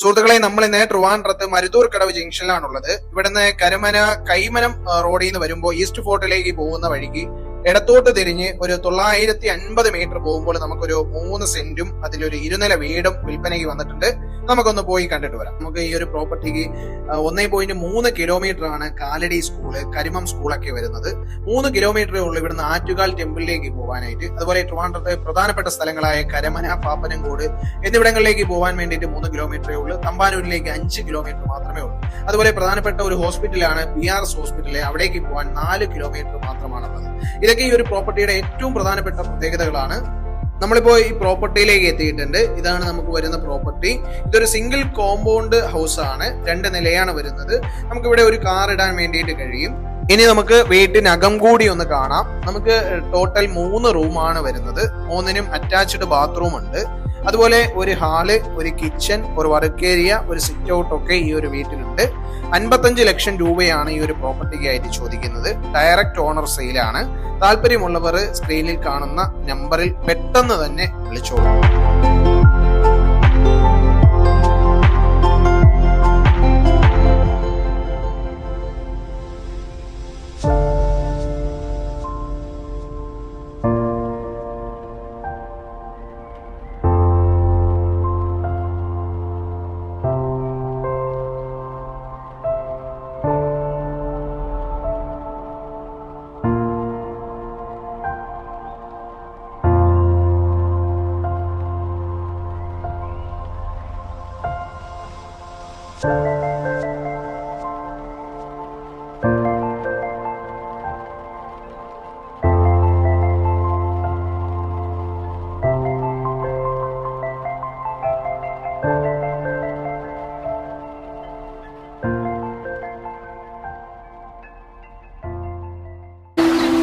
സുഹൃത്തുക്കളെ, നമ്മൾ ഇന്ന് ട്രിവാൻഡ്രത്ത് മരുതൂർക്കടവ് ജംഗ്ഷനിലാണുള്ളത്. ഇവിടുന്ന് കരമന കൈമനം റോഡിൽ നിന്ന് വരുമ്പോൾ ഈസ്റ്റ് ഫോർട്ടിലേക്ക് പോകുന്ന വഴിക്ക് ഇടത്തോട്ട് തിരിഞ്ഞ് ഒരു 950 മീറ്റർ പോകുമ്പോൾ നമുക്കൊരു 3 സെന്റും അതിലൊരു 2 നില വീടും വിൽപ്പനയ്ക്ക് വന്നിട്ടുണ്ട്. നമുക്കൊന്ന് പോയി കണ്ടിട്ട് വരാം. നമുക്ക് ഈ ഒരു പ്രോപ്പർട്ടിക്ക് 1.3 കിലോമീറ്റർ ആണ് കാലടി സ്കൂള്, കരിമം സ്കൂളൊക്കെ വരുന്നത്. 3 കിലോമീറ്ററേ ഉള്ളൂ ഇവിടുന്ന് ആറ്റുകാൽ ടെമ്പിളിലേക്ക് പോകാനായിട്ട്. അതുപോലെ ട്രിവാൻഡ്രത്തെ പ്രധാനപ്പെട്ട സ്ഥലങ്ങളായ കരമന, പാപ്പനംകോട് എന്നിവിടങ്ങളിലേക്ക് പോകാൻ വേണ്ടിയിട്ട് 3 കിലോമീറ്ററേ ഉള്ളൂ. തമ്പാനൂരിലേക്ക് 5 കിലോമീറ്റർ മാത്രമേ ഉള്ളൂ. അതുപോലെ പ്രധാനപ്പെട്ട ഒരു ഹോസ്പിറ്റലാണ് PRS ഹോസ്പിറ്റല്. അവിടേക്ക് പോകാൻ 4 കിലോമീറ്റർ മാത്രമാണുള്ളത്. ഇതൊക്കെ ഈ ഒരു പ്രോപ്പർട്ടിയുടെ ഏറ്റവും പ്രധാനപ്പെട്ട പ്രത്യേകതകളാണ്. നമ്മളിപ്പോ ഈ പ്രോപ്പർട്ടിയിലേക്ക് എത്തിയിട്ടുണ്ട്. ഇതാണ് നമുക്ക് വരുന്ന പ്രോപ്പർട്ടി. ഇതൊരു സിംഗിൾ കോമ്പൗണ്ട് ഹൗസ് ആണ്. 2 നിലയാണ് വരുന്നത്. നമുക്ക് ഇവിടെ ഒരു കാർ ഇടാൻ വേണ്ടിയിട്ട് കഴിയും. ഇനി നമുക്ക് വീട്ടിനകം കൂടി ഒന്ന് കാണാം. നമുക്ക് ടോട്ടൽ 3 റൂമാണ് വരുന്നത്. 3നും അറ്റാച്ച്ഡ് ബാത്റൂം ഉണ്ട്. അതുപോലെ ഒരു ഹാള്, ഒരു കിച്ചൺ, ഒരു വർക്ക് ഏരിയ, ഒരു സിറ്റ് ഔട്ട് ഒക്കെ ഈ ഒരു വീട്ടിലുണ്ട്. 55 ലക്ഷം രൂപയാണ് ഈ ഒരു പ്രോപ്പർട്ടിക്ക് ആയിട്ട് ചോദിക്കുന്നത്. ഡയറക്റ്റ് ഓണർ സെയിലാണ്. താല്പര്യമുള്ളവർ സ്ക്രീനിൽ കാണുന്ന നമ്പറിൽ പെട്ടെന്ന് തന്നെ വിളിച്ചോളൂ.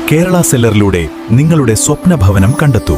കേരള സെല്ലറിലൂടെ നിങ്ങളുടെ സ്വപ്ന ഭവനം കണ്ടെത്തൂ.